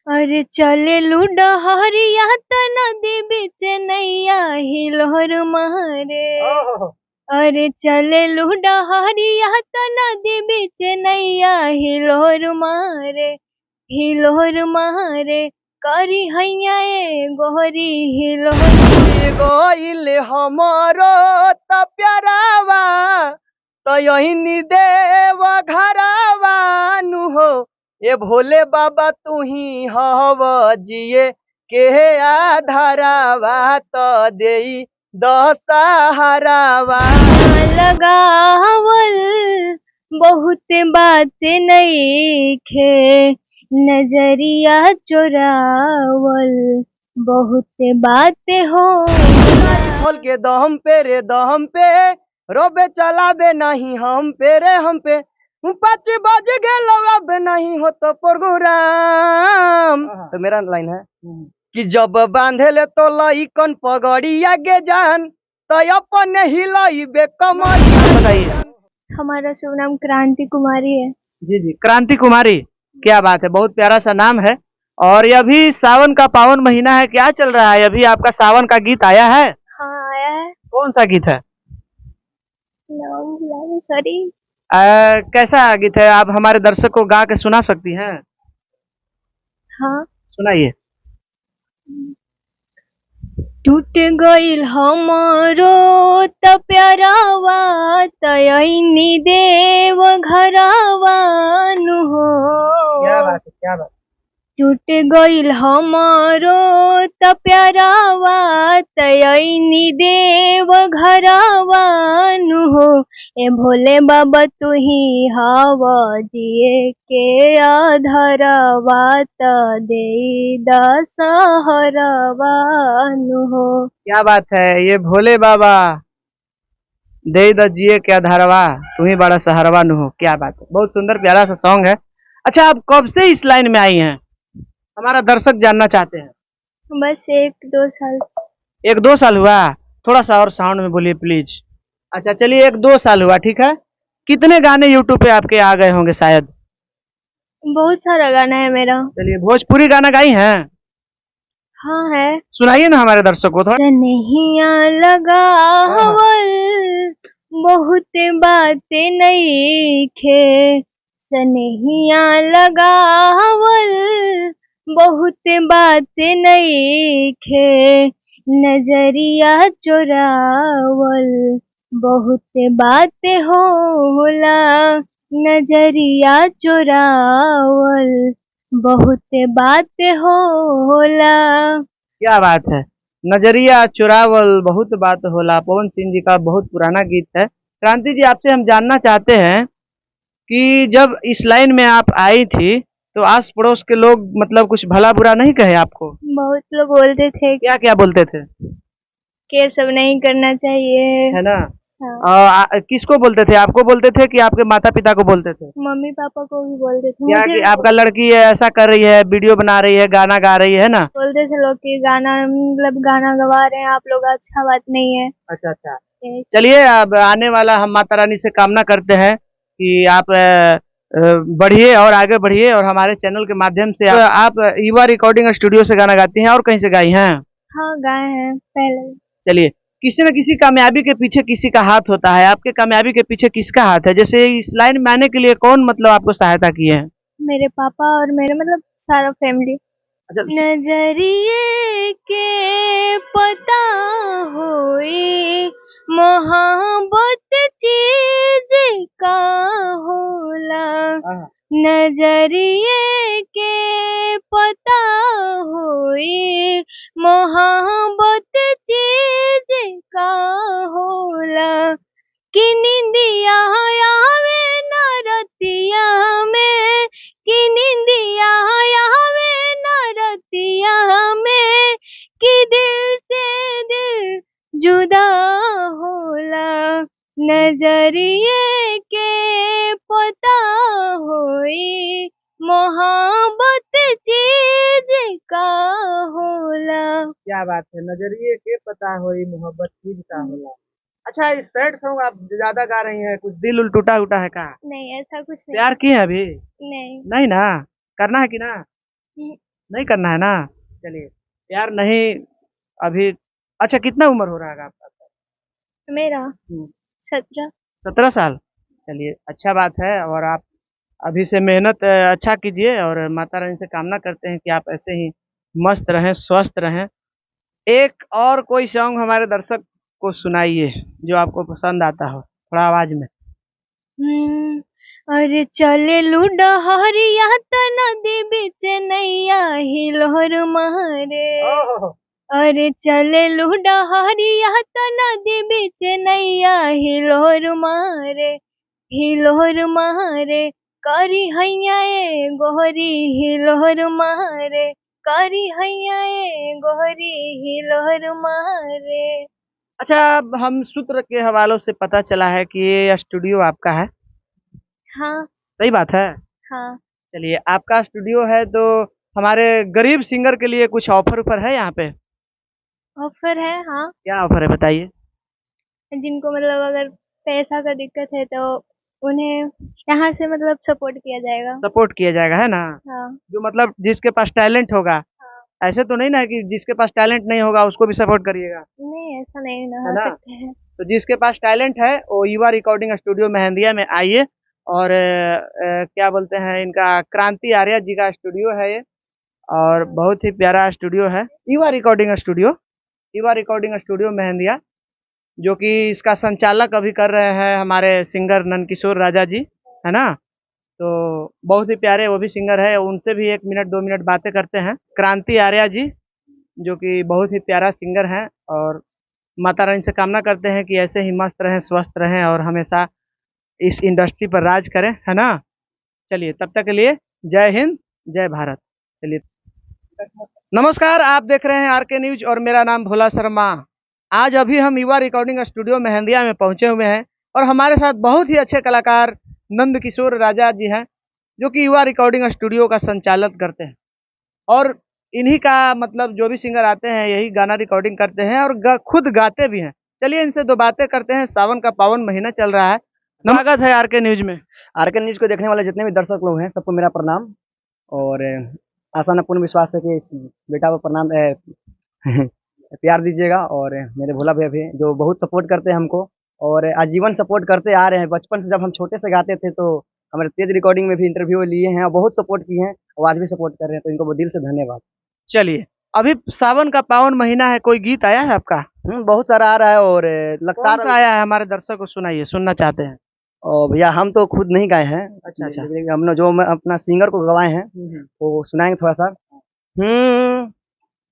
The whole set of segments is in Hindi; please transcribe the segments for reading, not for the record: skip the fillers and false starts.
अरे चले लूडहरिया त नदी बीच नैया हिलोर मारे। अरे चले लूडहरिया त नदी बीच नैया हिलोर मारे करी हैया ए गोहरी हिलोर गोइल हमरो त प्यारावा तो यही देव घरावा नु हो। ये भोले बाबा तू ही हव जिए के आधारावा तो देई दशहरावा। लगावल बहुत बात नइखे नजरिया चोरावल बहुत बात हो। खोल के दहम पे रे दहम पे रोबे चलाबे नहीं हम पे रे हम पे 5 बज गेलो अब नहीं हो तो प्रोग्राम। तो मेरा लाइन है कि जब बांधे ले तो लइकन पगड़ी आगे जान तो अपन हिलाइबे कमर। बताइए। हमारा शुभ नाम क्रांति कुमारी है। जी जी, क्रांति कुमारी, क्या बात है, बहुत प्यारा सा नाम है। और ये अभी सावन का पावन महीना है, क्या चल रहा है अभी? आपका सावन का गीत आया है? हाँ आया है। कौन सा गीत है? सॉरी। कैसा गीत है? आप हमारे दर्शक को गा के सुना सकती हैं? हाँ सुनाइए। टूट गइल हमारो त प्यारावा तयनी देव घरावा नु हो। क्या बात है, क्या बात। टूट गइल हमारो त प्यारावा तयनी देव घरावा नु हो। ए भोले बाबा तू ही हवा जिए के आधारवा त देई दशहरावा नु हो। क्या बात है, ये भोले बाबा दे द जिए के आधारवा तू ही बड़ा सहारवा नु हो। क्या बात है, बहुत सुंदर प्यारा सा सॉन्ग है। अच्छा, आप कब से इस लाइन में आई हैं? हमारा दर्शक जानना चाहते हैं। बस 1-2 साल। 1-2 साल हुआ? थोड़ा सा और साउंड में बोलिए प्लीज। अच्छा चलिए, 1-2 साल हुआ, ठीक है। कितने गाने यूट्यूब पे आपके आ गए होंगे शायद? बहुत सारा गाना है मेरा। चलिए, भोजपुरी गाना गाई हैं? हाँ है। सुनाइए ना हमारे दर्शक को थोड़ा। सनहिया लगावल बहुत बात नइखे सनहिया लगावल बहुत बात नइखे नजरिया चोरावल बहुत बात होला नजरिया चोरावल बहुत बात होला। क्या बात है, नजरिया चुरावल बहुत बात होला, पवन सिंह जी का बहुत पुराना गीत है। क्रांति जी, आपसे हम जानना चाहते हैं कि जब इस लाइन में आप आई थी तो आस पड़ोस के लोग मतलब कुछ भला बुरा नहीं कहे आपको? बहुत लोग बोलते थे क्या क्या बोलते थे? कि ये सब नहीं करना चाहिए, है ना? हाँ। किसको बोलते थे? आपको बोलते थे कि आपके माता पिता को बोलते थे? मम्मी पापा को भी बोलते थे। क्या मुझे कि आपका लड़की है ऐसा कर रही है, वीडियो बना रही है, गाना गा रही है ना? बोलते थे लोग कि गाना मतलब गाना गवा रहे हैं आप लोग, अच्छा बात नहीं है। अच्छा अच्छा, चलिए अब आने वाला हम माता रानी से कामना करते हैं कि आप बढ़िए और आगे बढ़िए, और हमारे चैनल के माध्यम से आप युवा रिकॉर्डिंग स्टूडियो से गाना गाती हैं और कहीं से गाई हैं? हाँ गाए हैं पहले। चलिए, किसी न किसी कामयाबी के पीछे किसी का हाथ होता है, आपके कामयाबी के पीछे किसका हाथ है? जैसे इस लाइन में आने के लिए कौन मतलब आपको सहायता किए हैं? मेरे पापा और मेरे मतलब सारा फैमिली। अच्छा, नजरिए के पता होई मोहब्बत चीज का होला नजरिए के पता होई मोहब्बत चीज का होला कि निंदिया आवे न रतिया में कि निंदिया आवे न रतिया में कि दिल से दिल जुदा होला नजरिए के पता होई मोहब्बत चीज का होला। क्या बात है, नजरिए के पता होई मोहब्बत चीज का होला। अच्छा, इस सैड सॉन्ग आप ज्यादा गा रही हैं, कुछ दिल उल टूटा उटा है का? नहीं ऐसा कुछ नहीं। प्यार की है अभी? नहीं। नहीं ना, करना है कि ना? नहीं करना है ना। चलिए, प्यार नहीं अभी। अच्छा, कितना उम्र हो रहा है आपका? मेरा 17। 17 साल। चलिए, अच्छा बात है। और आप अभी से मेहनत अच्छा कीजिए, और माता रानी से कामना करते हैं कि आप ऐसे ही मस्त रहें, स्वस्थ रहें। एक और कोई सॉन्ग हमारे दर्शक को सुनाइए जो आपको पसंद आता हो, थोड़ा आवाज में। अरे चले लुडहरिया त नदी बीच नैया हिलोर मारे। अरे चले लुडहरिया त नदी बीच नैया हिलोर मारे। हिलोर मारे करी हैया ए गोहरी हिलोर मारे। करी हैया ए गोहरी हिलोर मारे। अच्छा, अब हम सूत्र के हवालों से पता चला है कि ये स्टूडियो आपका है। हाँ सही बात है। हाँ। चलिए, आपका स्टूडियो है तो हमारे गरीब सिंगर के लिए कुछ ऑफर ऊपर है यहाँ पे? ऑफर है हाँ। क्या ऑफर है बताइए। जिनको मतलब अगर पैसा का दिक्कत है तो उन्हें यहाँ से मतलब सपोर्ट किया जाएगा। सपोर्ट किया जाएगा, है ना। हाँ जो मतलब जिसके पास टैलेंट होगा, हाँ। ऐसे तो नहीं ना कि जिसके पास टैलेंट नहीं होगा उसको भी सपोर्ट करिएगा, नहीं ऐसा नहीं ना है हो ना। सकते हैं। तो जिसके पास टैलेंट है वो युवा रिकॉर्डिंग स्टूडियो मेहंदिया में आइए। और क्या बोलते हैं, इनका क्रांति आर्या जी का स्टूडियो है ये, और बहुत ही प्यारा स्टूडियो है, युवा रिकॉर्डिंग स्टूडियो। युवा रिकॉर्डिंग स्टूडियो मेहंदिया, जो कि इसका संचालक अभी कर रहे हैं हमारे सिंगर नंदकिशोर राजा जी, है ना। तो बहुत ही प्यारे वो भी सिंगर है, उनसे भी 1 मिनट 2 मिनट बातें करते हैं। क्रांति आर्या जी, जो कि बहुत ही प्यारा सिंगर हैं, और माता रानी से कामना करते हैं कि ऐसे ही मस्त रहें, स्वस्थ रहें, और हमेशा इस इंडस्ट्री पर राज करें, है ना। चलिए, तब तक के लिए जय हिंद, जय भारत। चलिए, नमस्कार, आप देख रहे हैं आरके न्यूज और मेरा नाम भोला शर्मा। आज अभी हम युवा रिकॉर्डिंग स्टूडियो मेहंदिया में पहुंचे हुए हैं, और हमारे साथ बहुत ही अच्छे कलाकार नंद किशोर राजा जी हैं, जो कि युवा रिकॉर्डिंग स्टूडियो का संचालन करते हैं। और इन्हीं का मतलब जो भी सिंगर आते हैं यही गाना रिकॉर्डिंग करते हैं, और खुद गाते भी हैं। चलिए, इनसे दो बातें करते हैं। सावन का पावन महीना चल रहा है। स्वागत है आरके न्यूज में। आरके न्यूज को देखने वाले जितने भी दर्शक लोग हैं सबको मेरा प्रणाम। और आशा न पूर्ण विश्वास है कि इस बेटा को प्रणाम प्यार दीजिएगा। और मेरे भोला भैया भी जो बहुत सपोर्ट करते हैं हमको, और आजीवन सपोर्ट करते आ रहे हैं। बचपन से जब हम छोटे से गाते थे तो हमारे तेज रिकॉर्डिंग में भी इंटरव्यू लिए हैं, और बहुत सपोर्ट किए हैं, और आज भी सपोर्ट कर रहे हैं, तो इनको दिल से धन्यवाद। चलिए, अभी सावन का पावन महीना है, कोई गीत आया है आपका? बहुत सारा आ रहा है, और कौन लगातार सा आया है? हमारे दर्शक को सुनाइए, सुनना चाहते हैं। और भैया हम तो खुद नहीं गाए हैं। अच्छा अच्छा। लेकिन हमने जो अपना सिंगर को गवाए हैं वो सुनाएंगे थोड़ा सा।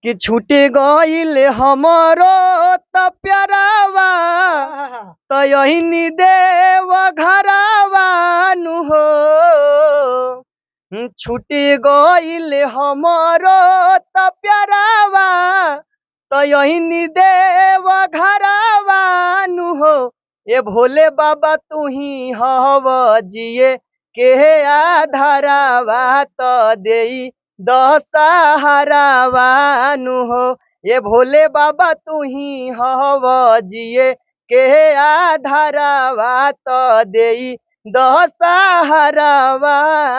कि छूट गईल हमारो त प्यारावा, तो यही देव घरावा नु हो। छूट गईल हमारो त प्यारावा, तो यही देव घरावा नु हो। ए भोले बाबा तू ही हव जिए के आधारावा, तो देई दशहरावा नु हो। ये भोले बाबा तू ही हव जिए के आधारावा, तो देई दशहरावा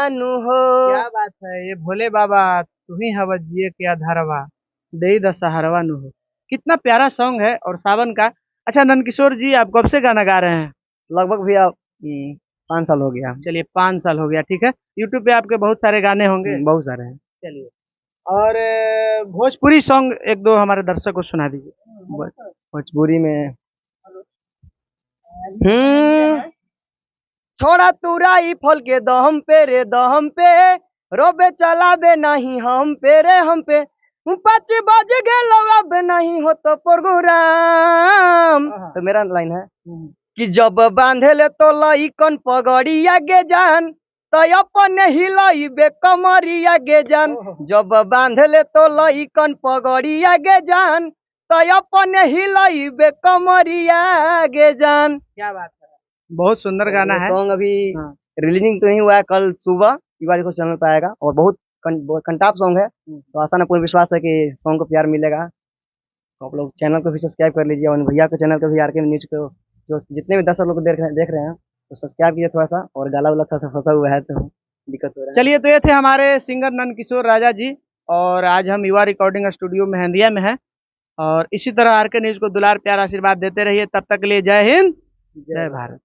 नु हो। क्या बात है, ये भोले बाबा तू ही हवा जिए के आधारवा, दे दशहरवा नु हो। कितना प्यारा सॉन्ग है, और सावन का। अच्छा नंदकिशोर जी, आप कब से गाना गा रहे हैं? लगभग भैया 5 साल हो गया। चलिए, 5 साल हो गया, ठीक है। यूट्यूब पे आपके बहुत सारे गाने होंगे। बहुत सारे हैं। चलिए, और भोजपुरी सॉन्ग एक दो हमारे दर्शक को सुना दीजिए। भोजपुरी में छोड़ा तुराई फल के दहम पे रे दहम पे, रोबे चलाबे नहीं हम पे रे हम पे। 5 बज गेल अब नहीं हो तो प्रोग्राम। तो मेरा लाइन है कि जब बांधे ले तो लइकन पगड़िया गे जान, तो अपन हिलइबे कमरिया गे जान। जब बांधे ले तो लइकन पगड़िया गे जान, तो अपन हिलइबे कमरिया गे जान। क्या बात है, बहुत सुंदर गाना है। सॉन्ग अभी हाँ। रिलीजिंग तो नहीं हुआ है, कल सुबह युवा को चैनल पे आएगा, और बहुत कंटाप सॉन्ग है। तो आशा न पूर्ण विश्वास है कि सॉन्ग को प्यार मिलेगा। तो आप लोग चैनल को भी सब्सक्राइब कर लीजिए, और भैया के चैनल को भी, आरके न्यूज को, जो जितने भी दर्शक लोग देख रहे हैं तो सब्सक्राइब कीजिए थोड़ा सा। और गाला वाला थोड़ा सा फंसा हुआ है तो दिक्कत हो रहा है। चलिए, तो ये थे हमारे सिंगर नंदकिशोर राजा जी, और आज हम युवा रिकॉर्डिंग स्टूडियो मेहंदिया में हैं। और इसी तरह आर के न्यूज को दुलार प्यार आशीर्वाद देते रहिए। तब तक के लिए जय हिंद, जय भारत।